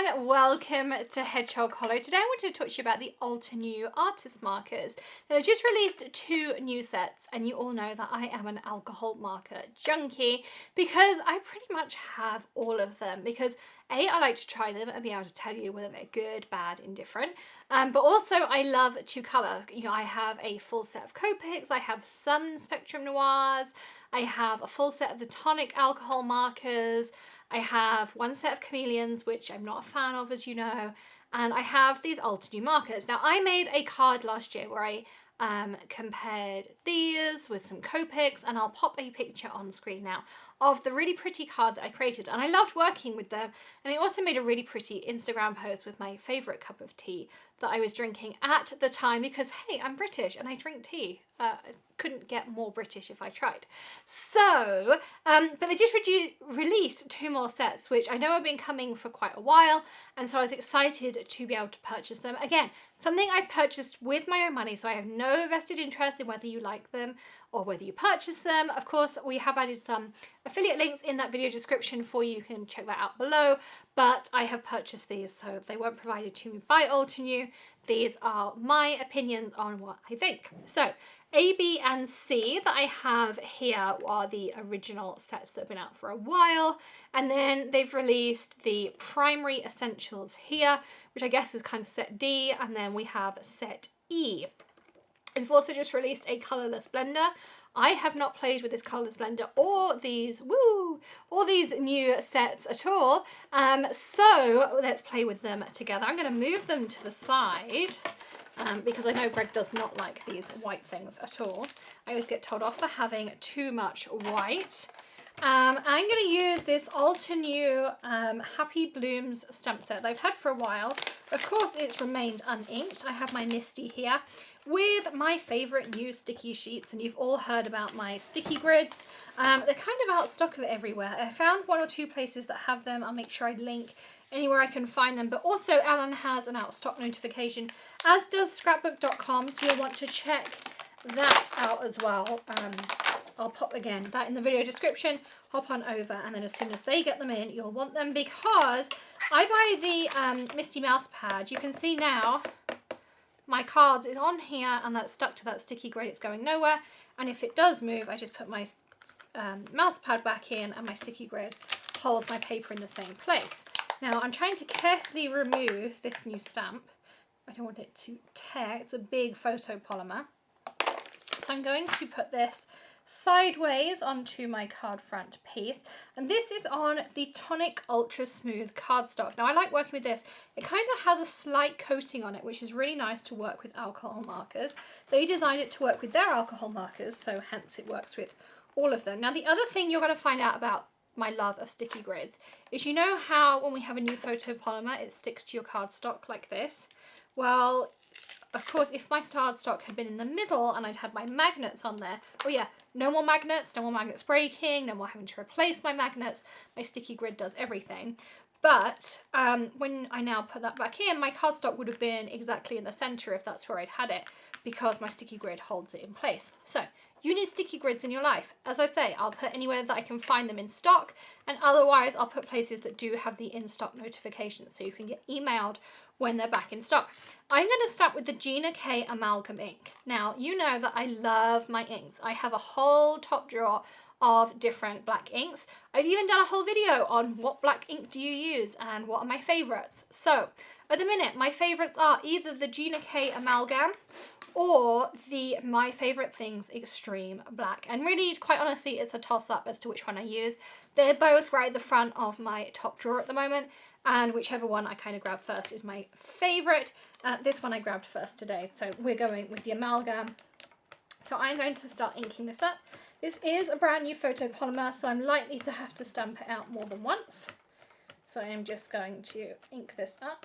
everyone, welcome to Hedgehog Hollow. Today I wanted to talk to you about the Altenew Artist Markers. Now, they've just released 2 new sets, and you all know that I am an alcohol marker junkie because I pretty much have all of them because A, I like to try them and be able to tell you whether they're good, bad, indifferent, but also I love to colour. You know, I have a full set of Copics, I have some Spectrum Noirs, I have a full set of the Tonic alcohol markers, I have one set of chameleons, which I'm not a fan of, as you know, and I have these Altenew markers. Now, I made a card last year where I compared these with some Copics, and I'll pop a picture on screen now of the really pretty card that I created, and I loved working with them. And I also made a really pretty Instagram post with my favourite cup of tea that I was drinking at the time because, hey, I'm British and I drink tea. I couldn't get more British if I tried. So, but they just released 2 more sets, which I know have been coming for quite a while, and so I was excited to be able to purchase them. Again, something I've purchased with my own money, so I have no vested interest in whether you like them or whether you purchase them. Of course, we have added some affiliate links in that video description for you. You can check that out below, but I have purchased these, so they weren't provided to me by Altenew. These are my opinions on what I think. So, A, B, and C that I have here are the original sets that have been out for a while, and then they've released the primary essentials here, which I guess is kind of set D, and then we have set E. They've also just released a colourless blender. I have not played with this colourless blender or these new sets at all. So let's play with them together. I'm going to move them to the side because I know Greg does not like these white things at all. I always get told off for having too much white. I'm going to use this Altenew Happy Blooms stamp set that I've had for a while. Of course, it's remained uninked. I have my Misty here with my favourite new sticky sheets, and you've all heard about my sticky grids. They're kind of out of stock of everywhere. I found 1 or 2 places that have them. I'll make sure I link anywhere I can find them, but also Alan has an out of stock notification, as does scrapbook.com, so you'll want to check that out as well. I'll pop again that in the video description, hop on over, and then as soon as they get them in, you'll want them, because I buy the Misty mouse pad. You can see now my card is on here and that's stuck to that sticky grid. It's going nowhere, and if it does move, I just put my mouse pad back in and my sticky grid holds my paper in the same place. Now I'm trying to carefully remove this new stamp. I don't want it to tear. It's a big photopolymer. So I'm going to put this sideways onto my card front piece, and this is on the Tonic Ultra Smooth cardstock. Now I like working with this. It kind of has a slight coating on it, which is really nice to work with alcohol markers. They designed it to work with their alcohol markers, so hence it works with all of them. Now the other thing you're going to find out about my love of sticky grids is, you know how when we have a new photopolymer it sticks to your cardstock like this? Well, of course, if my cardstock had been in the middle and I'd had my magnets on there, oh yeah, no more magnets breaking, no more having to replace my magnets. My sticky grid does everything. But when I now put that back in, my cardstock would have been exactly in the center if that's where I'd had it, because my sticky grid holds it in place. So you need sticky grids in your life. As I say, I'll put anywhere that I can find them in stock, and otherwise I'll put places that do have the in-stock notifications so you can get emailed when they're back in stock. I'm going to start with the Gina K Amalgam ink. Now, you know that I love my inks. I have a whole top drawer of different black inks. I've even done a whole video on what black ink do you use and what are my favourites. So, at the minute, my favourites are either the Gina K Amalgam or the My Favourite Things Extreme Black. And really, quite honestly, it's a toss-up as to which one I use. They're both right at the front of my top drawer at the moment, and whichever one I kind of grab first is my favourite. This one I grabbed first today, so we're going with the Amalgam. So I'm going to start inking this up. This is a brand new photopolymer, so I'm likely to have to stamp it out more than once. So I'm just going to ink this up.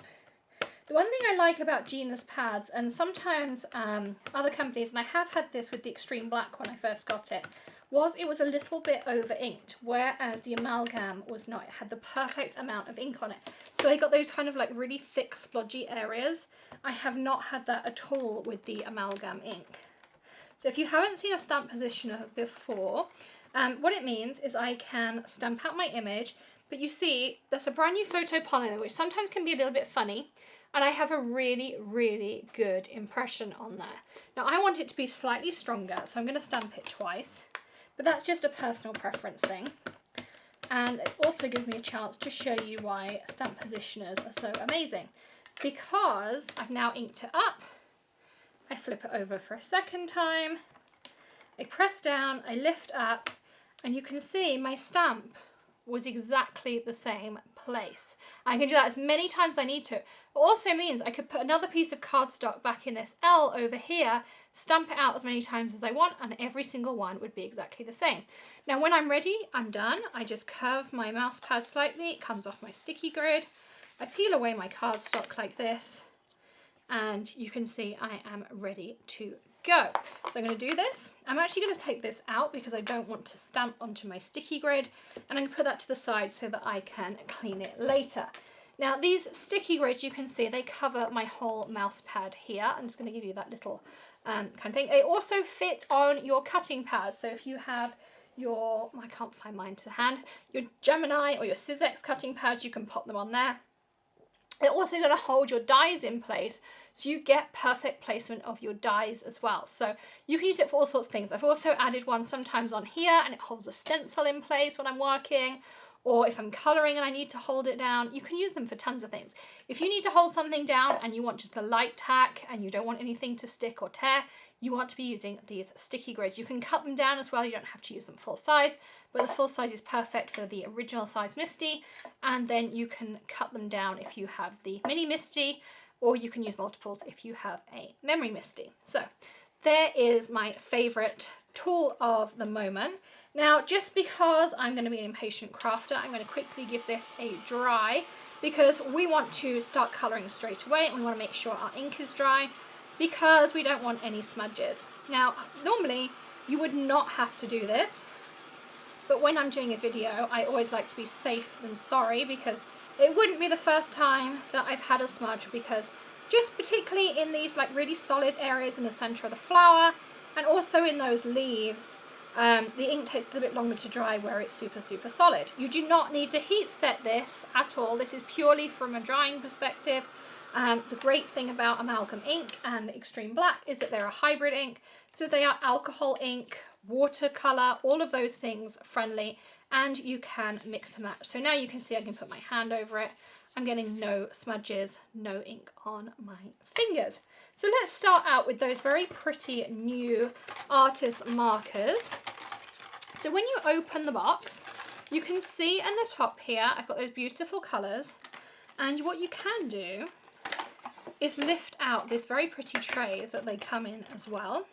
The one thing I like about Gina's pads, and sometimes other companies, and I have had this with the Extreme Black when I first got it, was it was a little bit over inked, whereas the Amalgam was not. It had the perfect amount of ink on it. So I got those kind of like really thick splodgy areas. I have not had that at all with the Amalgam ink. So if you haven't seen a stamp positioner before, what it means is I can stamp out my image, but you see there's a brand new photo polymer, which sometimes can be a little bit funny, and I have a really, really good impression on there. Now I want it to be slightly stronger, so I'm going to stamp it twice, but that's just a personal preference thing. And it also gives me a chance to show you why stamp positioners are so amazing. Because I've now inked it up, I flip it over for a second time, I press down, I lift up, and you can see my stamp was exactly the same place. I can do that as many times as I need to. It also means I could put another piece of cardstock back in this L over here, stamp it out as many times as I want, and every single one would be exactly the same. Now when I'm ready, I'm done. I just curve my mouse pad slightly, it comes off my sticky grid. I peel away my cardstock like this, and you can see I am ready to go. So I'm going to do this. I'm actually going to take this out because I don't want to stamp onto my sticky grid, and I'm going to put that to the side so that I can clean it later. Now these sticky grids, you can see they cover my whole mouse pad here. I'm just going to give you that little kind of thing. They also fit on your cutting pad. So if you have your, I can't find mine to hand, your Gemini or your Sizzix cutting pads, you can pop them on there. They're also going to hold your dies in place, so you get perfect placement of your dies as well. So you can use it for all sorts of things. I've also added one sometimes on here, and it holds a stencil in place when I'm working, or if I'm colouring and I need to hold it down. You can use them for tons of things. If you need to hold something down and you want just a light tack and you don't want anything to stick or tear, you want to be using these sticky grids. You can cut them down as well, you don't have to use them full size, but the full size is perfect for the original size Misty, and then you can cut them down if you have the mini Misty, or you can use multiples if you have a memory Misty. So there is my favourite tool of the moment. Now, just because I'm going to be an impatient crafter, I'm going to quickly give this a dry, because we want to start colouring straight away, and we want to make sure our ink is dry, because we don't want any smudges. Now, normally you would not have to do this, but when I'm doing a video, I always like to be safe than sorry, because it wouldn't be the first time that I've had a smudge, because just particularly in these like really solid areas in the center of the flower, and also in those leaves, the ink takes a little bit longer to dry where it's super, super solid. You do not need to heat set this at all. This is purely from a drying perspective. The great thing about amalgam ink and Extreme Black is that they're a hybrid ink, so they are alcohol ink, watercolor, all of those things friendly, and you can mix them out. So now you can see I can put my hand over it. I'm getting no smudges, no ink on my fingers. So let's start out with those very pretty new artist markers. So when you open the box, you can see in the top here, I've got those beautiful colors, and what you can do is lift out this very pretty tray that they come in as well.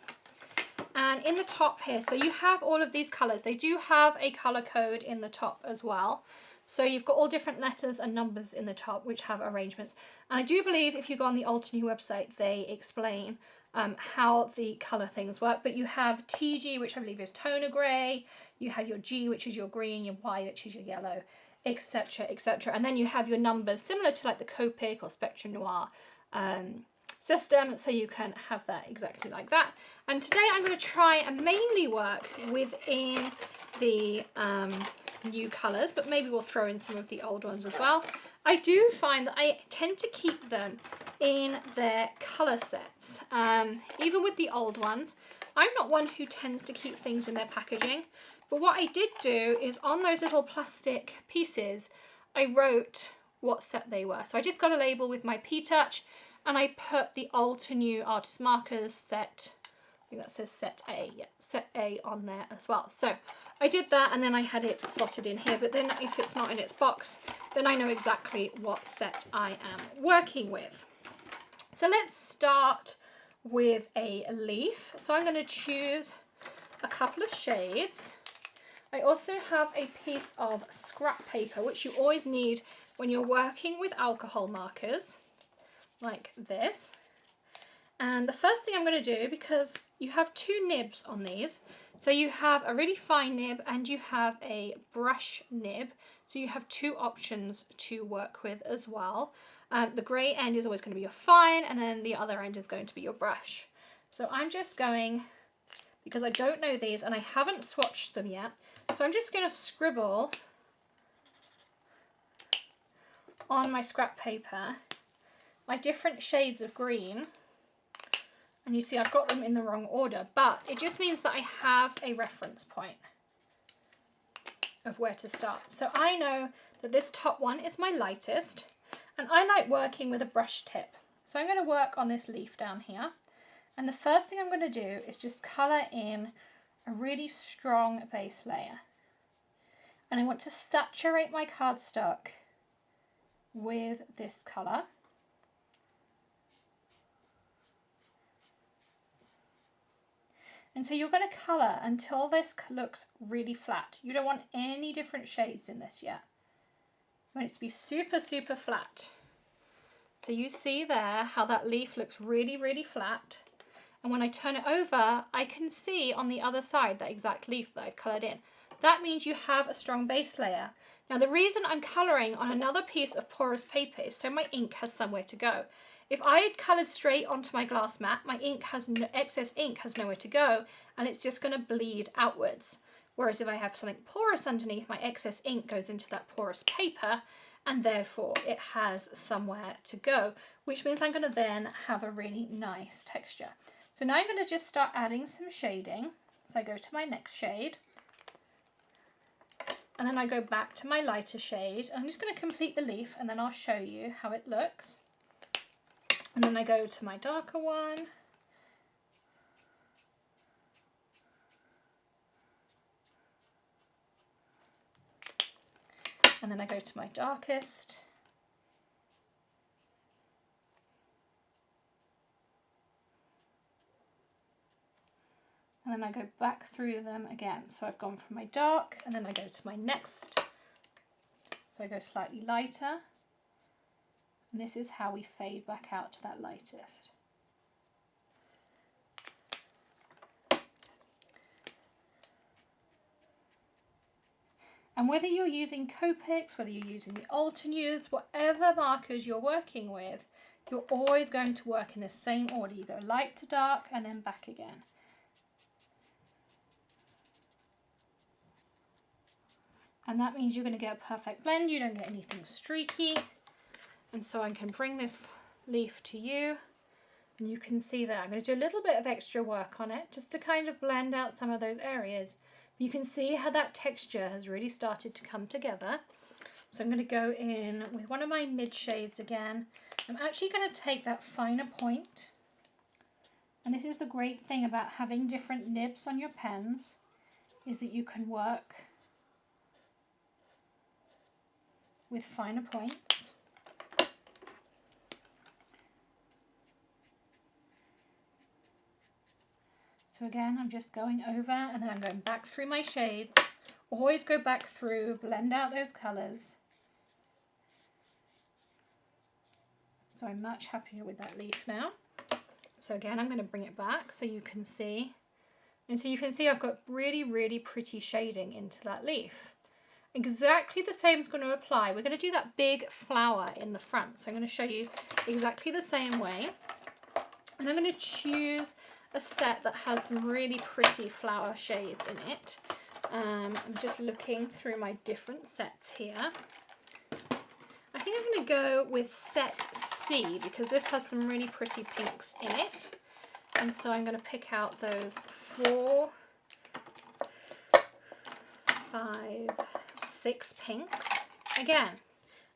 And in the top here, so you have all of these colors. They do have a color code in the top as well. So you've got all different letters and numbers in the top which have arrangements. And I do believe if you go on the Altenew website, they explain how the color things work. But you have TG, which I believe is toner gray. You have your G, which is your green, your Y, which is your yellow, etc., etc. And then you have your numbers similar to like the Copic or Spectrum Noir system, so you can have that exactly like that. And today I'm going to try and mainly work within the new colours, but maybe we'll throw in some of the old ones as well. I do find that I tend to keep them in their colour sets, even with the old ones. I'm not one who tends to keep things in their packaging, but what I did do is on those little plastic pieces, I wrote what set they were. So I just got a label with my P-Touch, and I put the Altenew Artist Markers set, I think that says set A, yeah, set A on there as well. So I did that, and then I had it slotted in here, but then if it's not in its box, then I know exactly what set I am working with. So let's start with a leaf. So I'm going to choose a couple of shades. I also have a piece of scrap paper, which you always need when you're working with alcohol markers, like this. And the first thing I'm going to do, because you have two nibs on these, so you have a really fine nib and you have a brush nib, so you have two options to work with as well. The grey end is always going to be your fine, and then the other end is going to be your brush. So I'm just going, because I don't know these and I haven't swatched them yet, so I'm just going to scribble on my scrap paper my different shades of green. And you see I've got them in the wrong order, but it just means that I have a reference point of where to start. So I know that this top one is my lightest, and I like working with a brush tip. So I'm going to work on this leaf down here. And the first thing I'm going to do is just colour in a really strong base layer. And I want to saturate my cardstock with this colour. And so you're going to colour until this looks really flat. You don't want any different shades in this yet. You want it to be super, super flat. So you see there how that leaf looks really, really flat. And when I turn it over, I can see on the other side that exact leaf that I've coloured in. That means you have a strong base layer. Now the reason I'm colouring on another piece of porous paper is so my ink has somewhere to go. If I had coloured straight onto my glass mat, my excess ink has nowhere to go, and it's just going to bleed outwards. Whereas if I have something porous underneath, my excess ink goes into that porous paper, and therefore it has somewhere to go, which means I'm going to then have a really nice texture. So now I'm going to just start adding some shading. So I go to my next shade, and then I go back to my lighter shade. I'm just going to complete the leaf, and then I'll show you how it looks. And then I go to my darker one. And then I go to my darkest. And then I go back through them again. So I've gone from my dark, and then I go to my next. So I go slightly lighter. And this is how we fade back out to that lightest. And whether you're using Copics, whether you're using the Altenews, whatever markers you're working with, you're always going to work in the same order. You go light to dark and then back again. And that means you're going to get a perfect blend. You don't get anything streaky. And so I can bring this leaf to you, and you can see that I'm going to do a little bit of extra work on it just to kind of blend out some of those areas. You can see how that texture has really started to come together. So I'm going to go in with one of my mid shades again. I'm actually going to take that finer point. And this is the great thing about having different nibs on your pens, is that you can work with finer points. So again, I'm just going over, and then I'm going back through my shades. Always go back through, blend out those colours. So I'm much happier with that leaf now. So again, I'm going to bring it back so you can see. And so you can see I've got really, really pretty shading into that leaf. Exactly the same is going to apply. We're going to do that big flower in the front. So I'm going to show you exactly the same way. And I'm going to choose a set that has some really pretty flower shades in it. I'm just looking through my different sets here. I think I'm going to go with set C because this has some really pretty pinks in it. And so I'm going to pick out those 4, 5, 6 pinks. Again,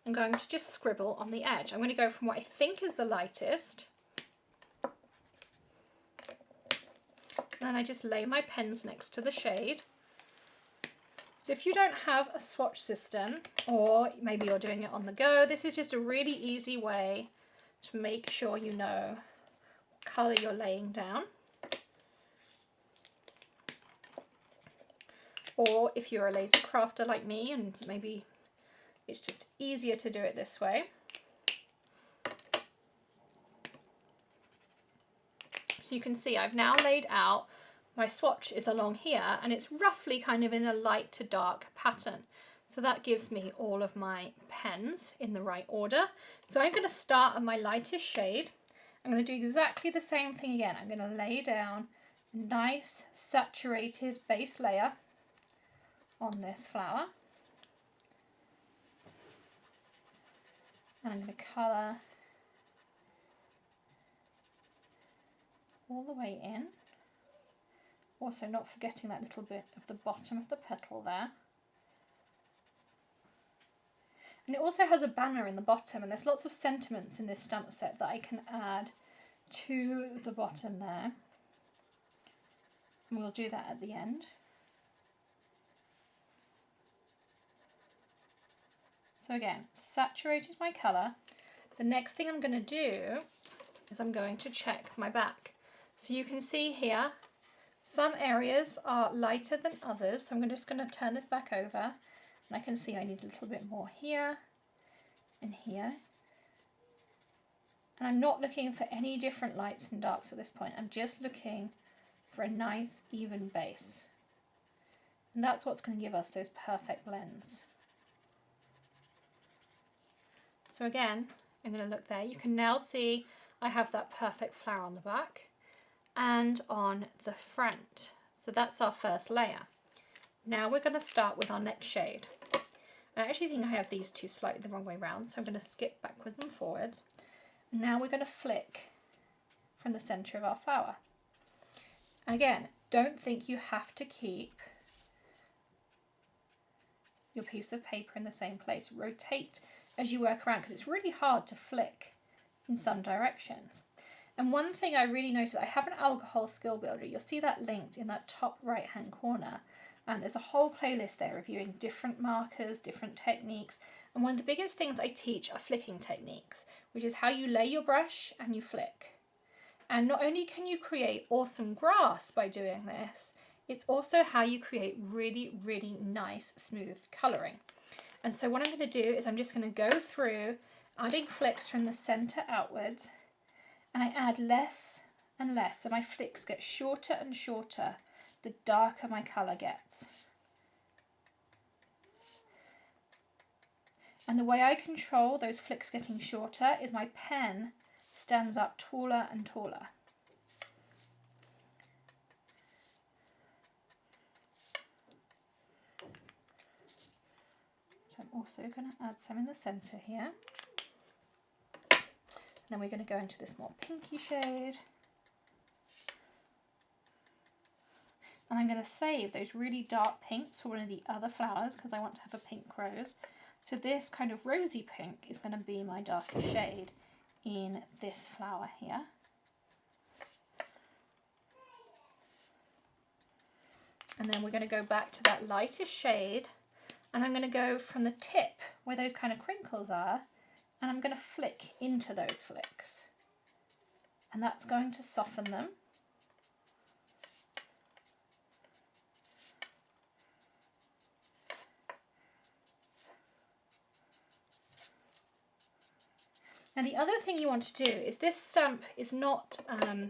I'm going to just scribble on the edge. I'm going to go from what I think is the lightest. Then I just lay my pens next to the shade. So if you don't have a swatch system, or maybe you're doing it on the go, this is just a really easy way to make sure you know what colour you're laying down. Or if you're a lazy crafter like me, and maybe it's just easier to do it this way. You can see I've now laid out, my swatch is along here, and it's roughly kind of in a light to dark pattern. So that gives me all of my pens in the right order. So I'm going to start on my lightest shade. I'm going to do exactly the same thing again. I'm going to lay down a nice saturated base layer on this flower. And I'm going to colour all the way in. Also not forgetting that little bit of the bottom of the petal there. And it also has a banner in the bottom, and there's lots of sentiments in this stamp set that I can add to the bottom there. And we'll do that at the end. So again, saturated my colour. The next thing I'm going to do is I'm going to check my back. So you can see here, some areas are lighter than others. So I'm just going to turn this back over, and I can see I need a little bit more here and here. And I'm not looking for any different lights and darks at this point. I'm just looking for a nice even base. And that's what's going to give us those perfect blends. So again, I'm going to look there. You can now see I have that perfect flower on the back and on the front. So that's our first layer. Now we're going to start with our next shade. I actually think I have these two slightly the wrong way around, so I'm going to skip backwards and forwards. And now we're going to flick from the centre of our flower. Again, don't think you have to keep your piece of paper in the same place. Rotate as you work around, because it's really hard to flick in some directions. And one thing I really noticed, I have an alcohol skill builder. You'll see that linked in that top right hand corner. And there's a whole playlist there reviewing different markers, different techniques. And one of the biggest things I teach are flicking techniques, which is how you lay your brush and you flick. And not only can you create awesome grass by doing this, it's also how you create really, really nice, smooth colouring. And so what I'm going to do is I'm just going to go through adding flicks from the centre outwards, and I add less and less. So my flicks get shorter and shorter the darker my colour gets. And the way I control those flicks getting shorter is my pen stands up taller and taller. So I'm also going to add some in the centre here. And then we're going to go into this more pinky shade. And I'm going to save those really dark pinks for one of the other flowers because I want to have a pink rose. So this kind of rosy pink is going to be my darker shade in this flower here. And then we're going to go back to that lightest shade, and I'm going to go from the tip where those kind of crinkles are, and I'm going to flick into those flicks. And that's going to soften them. Now the other thing you want to do is, this stamp is not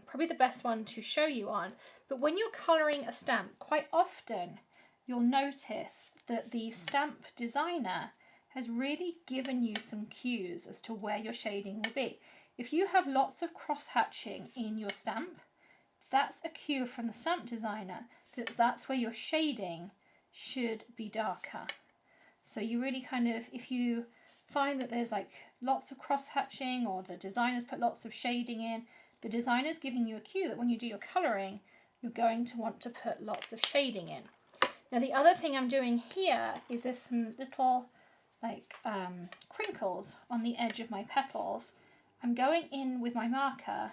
probably the best one to show you on, but when you're colouring a stamp, quite often you'll notice that the stamp designer has really given you some cues as to where your shading will be. If you have lots of cross-hatching in your stamp, that's a cue from the stamp designer that that's where your shading should be darker. So you really kind of, if you find that there's like lots of cross-hatching, or the designer's put lots of shading in, the designer's giving you a cue that when you do your colouring, you're going to want to put lots of shading in. Now the other thing I'm doing here is there's some little like crinkles on the edge of my petals. I'm going in with my marker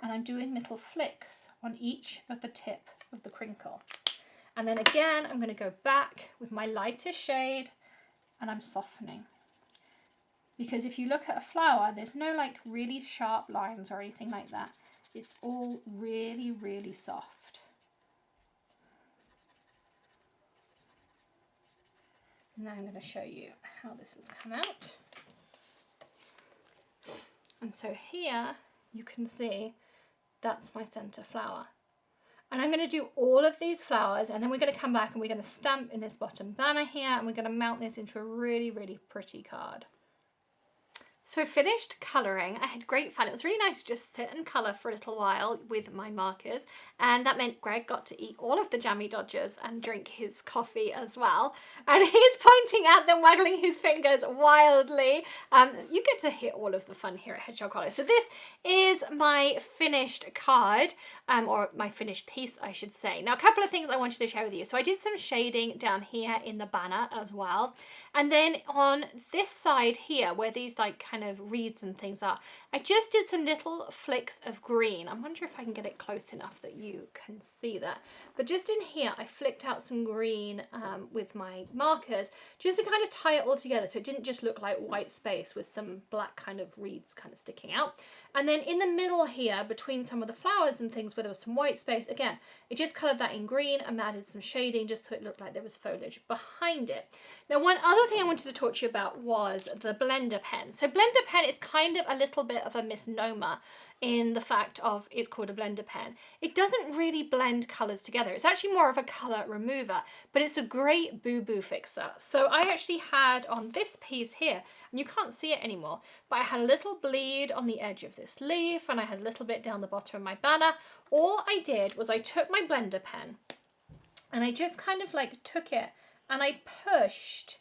and I'm doing little flicks on each of the tip of the crinkle. And then again, I'm going to go back with my lightest shade and I'm softening. Because if you look at a flower, there's no like really sharp lines or anything like that. It's all really, really soft. Now I'm going to show you how this has come out. And so here you can see that's my centre flower. And I'm going to do all of these flowers, and then we're going to come back and we're going to stamp in this bottom banner here, and we're going to mount this into a really, really pretty card. So I finished colouring. I had great fun. It was really nice to just sit and colour for a little while with my markers, and that meant Greg got to eat all of the jammy dodgers and drink his coffee as well. And he's pointing at them, waggling his fingers wildly. You get to hear all of the fun here at Hedgehog Hollow. So this is my finished card, or my finished piece, I should say. Now, a couple of things I wanted to share with you. So I did some shading down here in the banner as well. And then on this side here, where these like kind of reeds and things are, I just did some little flicks of green. I wonder if I can get it close enough that you can see that. But just in here, I flicked out some green with my markers just to kind of tie it all together so it didn't just look like white space with some black kind of reeds kind of sticking out. And then in the middle here, between some of the flowers and things where there was some white space, again, I just coloured that in green and added some shading just so it looked like there was foliage behind it. Now, one other thing I wanted to talk to you about was the blender pen. So blender pen is kind of a little bit of a misnomer in the fact of it's called a blender pen. It doesn't really blend colours together. It's actually more of a colour remover, but it's a great boo-boo fixer. So I actually had on this piece here, and you can't see it anymore, but I had a little bleed on the edge of this leaf, and I had a little bit down the bottom of my banner. All I did was I took my blender pen and I just kind of like took it and I pushed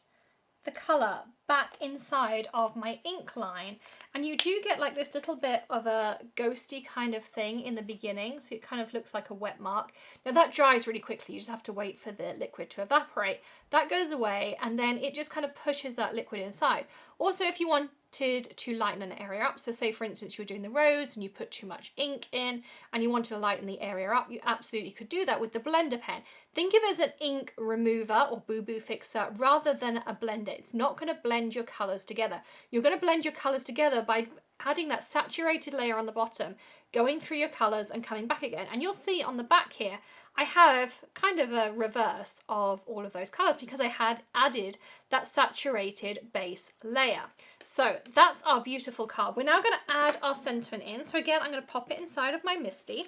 the colour back inside of my ink line, and you do get like this little bit of a ghosty kind of thing in the beginning, so it kind of looks like a wet mark. Now that dries really quickly, you just have to wait for the liquid to evaporate. That goes away and then it just kind of pushes that liquid inside. Also, if you wanted to lighten an area up, so say for instance you were doing the rose and you put too much ink in and you wanted to lighten the area up, you absolutely could do that with the blender pen. Think of it as an ink remover or boo-boo fixer rather than a blender. It's not going to blend your colours together. You're going to blend your colours together by adding that saturated layer on the bottom, going through your colours and coming back again. And you'll see on the back here, I have kind of a reverse of all of those colours because I had added that saturated base layer. So that's our beautiful card. We're now going to add our sentiment in. So again, I'm going to pop it inside of my Misty,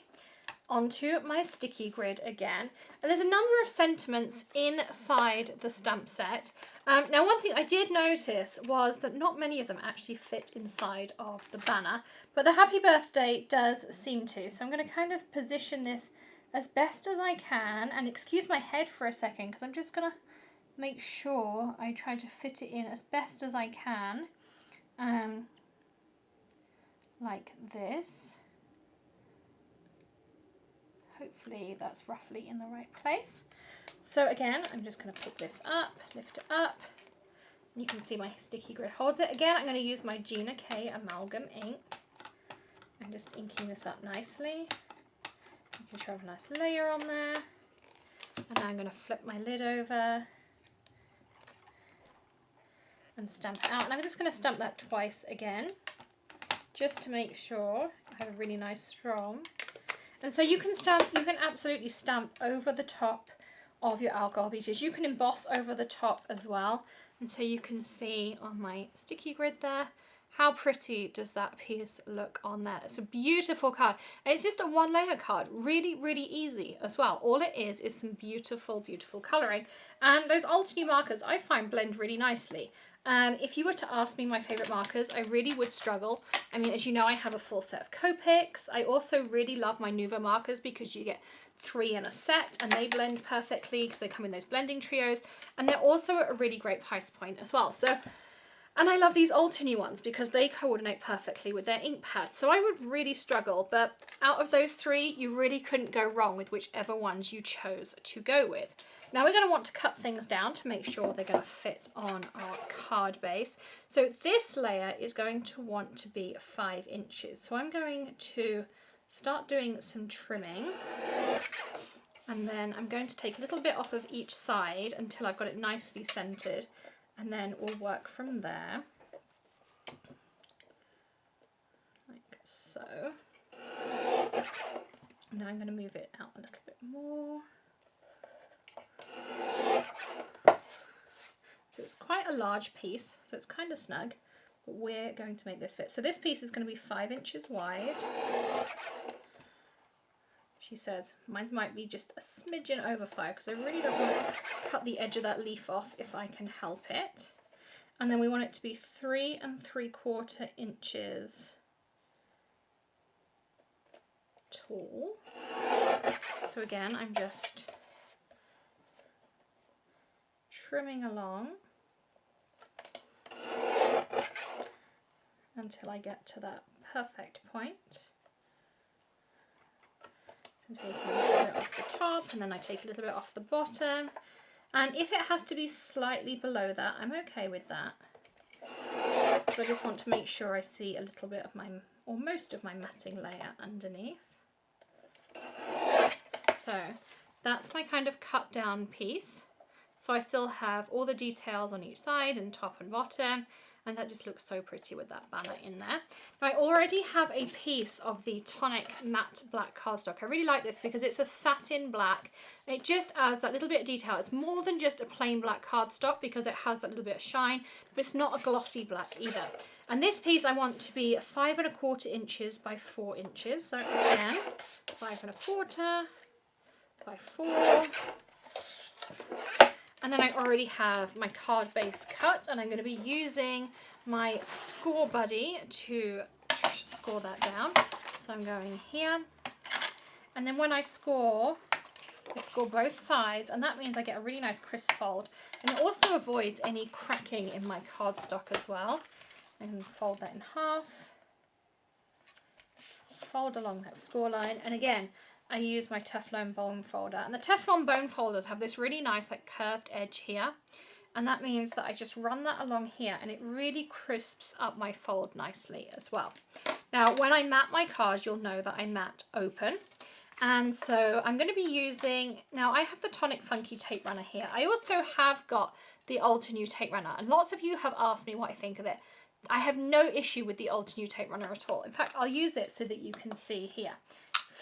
onto my sticky grid again, and there's a number of sentiments inside the stamp set. Now, one thing I did notice was that not many of them actually fit inside of the banner, but the happy birthday does seem to. So I'm going to kind of position this as best as I can, and excuse my head for a second because I'm just going to make sure I try to fit it in as best as I can, like this. Hopefully that's roughly in the right place. So again, I'm just going to pick this up, lift it up. You can see my sticky grid holds it. Again, I'm going to use my Gina K Amalgam ink. I'm just inking this up nicely. Making sure I have a nice layer on there. And now I'm going to flip my lid over and stamp it out. And I'm just going to stamp that twice again, just to make sure I have a really nice strong. And so you can absolutely stamp over the top of your alcohol pieces. You can emboss over the top as well. And so you can see on my sticky grid there, how pretty does that piece look on there. It's a beautiful card. And it's just a one layer card. Really, really easy as well. All it is some beautiful, beautiful colouring. And those Altenew markers I find blend really nicely. If you were to ask me my favourite markers, I really would struggle. I mean, as you know, I have a full set of Copics. I also really love my Nuvo markers because you get 3 in a set and they blend perfectly because they come in those blending trios. And they're also at a really great price point as well. So, and I love these Altenew ones because they coordinate perfectly with their ink pad. So I would really struggle, but out of those 3, you really couldn't go wrong with whichever ones you chose to go with. Now we're going to want to cut things down to make sure they're going to fit on our card base. So this layer is going to want to be 5 inches. So I'm going to start doing some trimming, and then I'm going to take a little bit off of each side until I've got it nicely centered, and then we'll work from there, like so. Now I'm going to move it out a little bit more. So it's quite a large piece, so it's kind of snug, but we're going to make this fit. So this piece is going to be 5 inches wide. She says mine might be just a smidgen over 5 because I really don't want to cut the edge of that leaf off if I can help it. And then we want it to be 3 3/4 inches tall. So again, I'm just trimming along until I get to that perfect point. So I'm taking a little bit off the top, and then I take a little bit off the bottom. And if it has to be slightly below that, I'm okay with that. But I just want to make sure I see a little bit of my, or most of my matting layer underneath. So that's my kind of cut down piece. So I still have all the details on each side and top and bottom, and that just looks so pretty with that banner in there. Now I already have a piece of the Tonic matte black cardstock. I really like this because it's a satin black, and it just adds that little bit of detail. It's more than just a plain black cardstock because it has that little bit of shine, but it's not a glossy black either. And this piece I want to be 5 1/4 inches by 4 inches. So again, 5 1/4 by 4. And then I already have my card base cut, and I'm going to be using my Scor-Buddy to score that down. So I'm going here, and then when I score both sides, and that means I get a really nice crisp fold, and it also avoids any cracking in my cardstock as well. I can fold that in half, fold along that score line, and again, I use my Teflon bone folder, and the Teflon bone folders have this really nice like curved edge here, and that means that I just run that along here, and it really crisps up my fold nicely as well. Now when I mat my cards, you'll know that I mat open, and so I'm going to be using, now I have the Tonic Funky tape runner here. I also have got the Altenew tape runner, and lots of you have asked me what I think of it. I have no issue with the Altenew tape runner at all. In fact, I'll use it so that you can see here.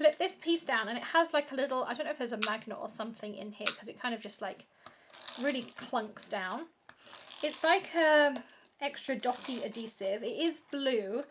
Flip this piece down, and it has like a little, I don't know if there's a magnet or something in here because it kind of just like really clunks down. It's like extra dotty adhesive. It is blue,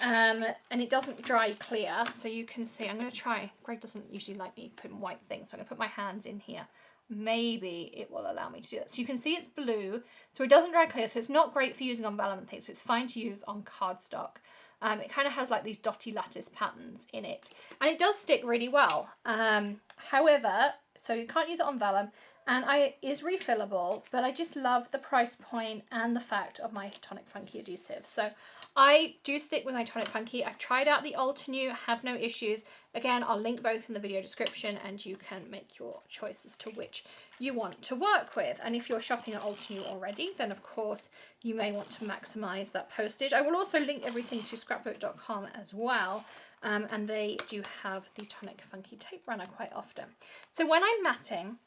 and it doesn't dry clear, so you can see. I'm going to try. Greg doesn't usually like me putting white things, so I'm going to put my hands in here. Maybe it will allow me to do that. So you can see it's blue, so it doesn't dry clear, so it's not great for using on vellum and things, but it's fine to use on cardstock. It kind of has like these dotty lattice patterns in it, and it does stick really well. However, so you can't use it on vellum, and it is refillable, but I just love the price point and the fact of my Tonic Funky adhesive. So I do stick with my Tonic Funky. I've tried out the Altenew, have no issues. Again, I'll link both in the video description, and you can make your choice as to which you want to work with. And if you're shopping at Altenew already, then of course you may want to maximize that postage. I will also link everything to scrapbook.com as well. And they do have the Tonic Funky tape runner quite often. So when I'm matting,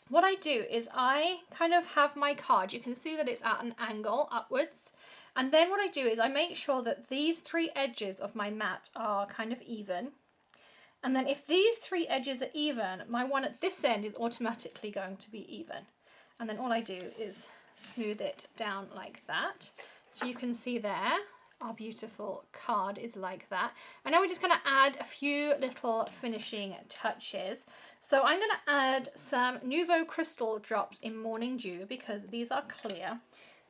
what I do is I kind of have my card. You can see that it's at an angle upwards. And then what I do is I make sure that these 3 edges of my mat are kind of even. And then if these 3 edges are even, my one at this end is automatically going to be even. And then all I do is smooth it down like that. So you can see there, our beautiful card is like that. And now we're just going to add a few little finishing touches. So I'm going to add some Nuvo crystal drops in Morning Dew because these are clear.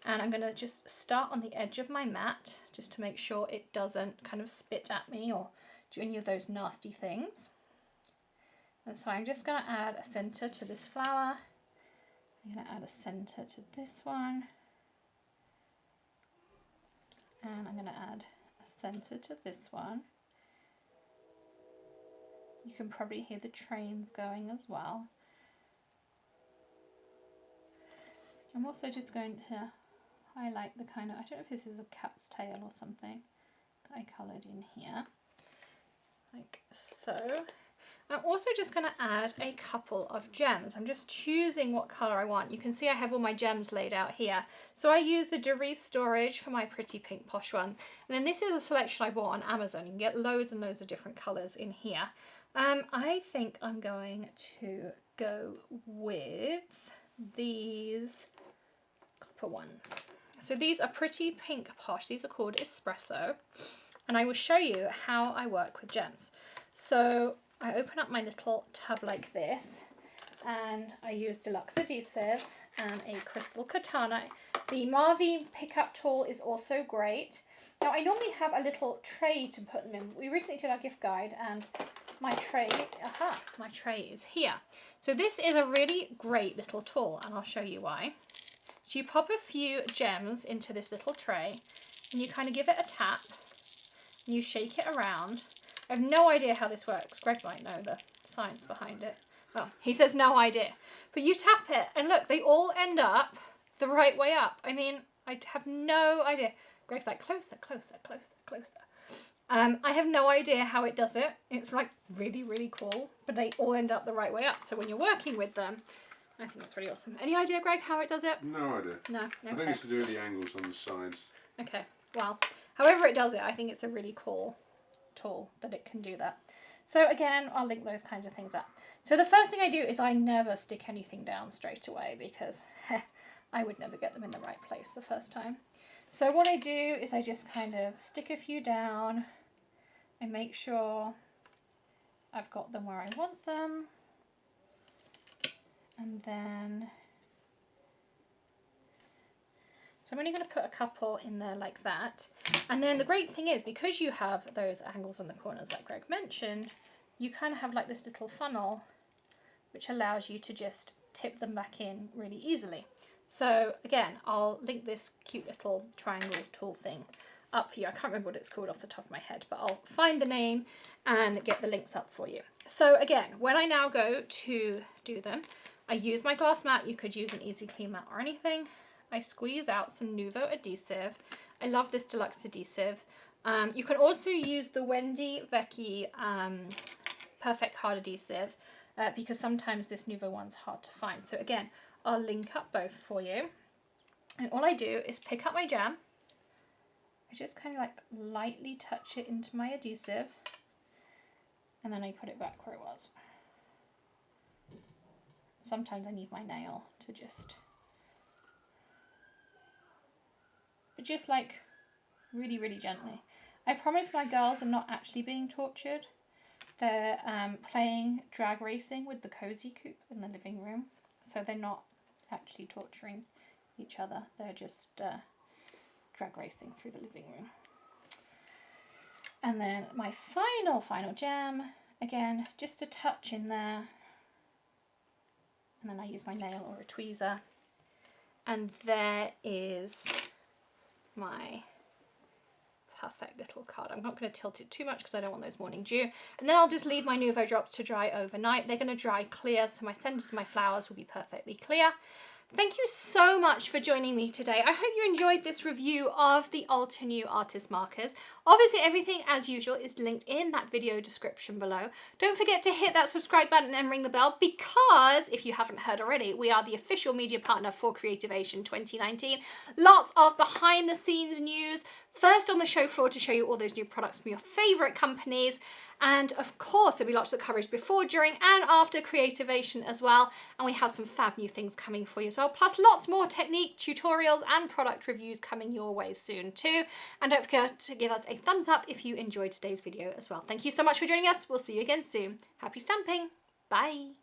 And I'm going to just start on the edge of my mat just to make sure it doesn't kind of spit at me or do any of those nasty things. And so I'm just going to add a center to this flower. I'm going to add a center to this one. And I'm going to add a center to this one. You can probably hear the trains going as well. I'm also just going to highlight the kind of, I don't know if this is a cat's tail or something that I coloured in here, like so. I'm also just going to add a couple of gems. I'm just choosing what colour I want. You can see I have all my gems laid out here. So I use the Darice storage for my pretty pink Posh one. And then this is a selection I bought on Amazon. You can get loads and loads of different colours in here. I think I'm going to go with these copper ones. So these are pretty pink Posh. These are called Espresso. And I will show you how I work with gems. So I open up my little tub like this, and I use Deluxe Adhesive and a crystal katana. The Marvy pickup tool is also great. Now I normally have a little tray to put them in. We recently did our gift guide and my tray is here. So this is a really great little tool and I'll show you why. So you pop a few gems into this little tray and you kind of give it a tap and you shake it around. I have no idea how this works. Greg might know the science behind it. Oh, he says no idea. But you tap it and look, they all end up the right way up. I mean, I have no idea. Greg's like, closer, closer, closer, closer. I have no idea how it does it. It's like really, really cool, but they all end up the right way up. So when you're working with them, I think it's really awesome. Any idea, Greg, how it does it? No idea. No? Okay. I think it's to do with the angles on the sides. Okay, well, however it does it, I think it's a really cool tool that it can do that. So again, I'll link those kinds of things up. So the first thing I do is I never stick anything down straight away because I would never get them in the right place the first time. So what I do is I just kind of stick a few down and make sure I've got them where I want them. And then, so I'm only going to put a couple in there like that. And then the great thing is, because you have those angles on the corners like Greg mentioned, you kind of have like this little funnel which allows you to just tip them back in really easily. So again, I'll link this cute little triangle tool thing up for you. I can't remember what it's called off the top of my head, but I'll find the name and get the links up for you. So again, when I now go to do them, I use my glass mat. You could use an easy clean mat or anything. I squeeze out some Nuvo adhesive. I love this Deluxe adhesive. You can also use the Wendy Vecchi Perfect Hard Adhesive because sometimes this Nuvo one's hard to find. So again, I'll link up both for you. And all I do is pick up my jam. I just kind of like lightly touch it into my adhesive and then I put it back where it was. Sometimes I need my nail to just like really, really gently. I promise my girls are not actually being tortured. They're playing drag racing with the cozy coop in the living room. So they're not actually torturing each other. They're just drag racing through the living room. And then my final jam, again, just a touch in there. And then I use my nail or a tweezer. And there is my perfect little card. I'm not going to tilt it too much because I don't want those morning dew. And then I'll just leave my Nuvo drops to dry overnight. They're going to dry clear, so my centers and my flowers will be perfectly clear. Thank you so much for joining me today. I hope you enjoyed this review of the Altenew Artist Markers. Obviously, everything, as usual, is linked in that video description below. Don't forget to hit that subscribe button and ring the bell because, if you haven't heard already, we are the official media partner for Creativation 2019. Lots of behind-the-scenes news, first on the show floor to show you all those new products from your favourite companies. And of course, there'll be lots of coverage before, during, and after Creativation as well. And we have some fab new things coming for you as well. Plus lots more technique, tutorials, and product reviews coming your way soon too. And don't forget to give us a thumbs up if you enjoyed today's video as well. Thank you so much for joining us. We'll see you again soon. Happy stamping. Bye.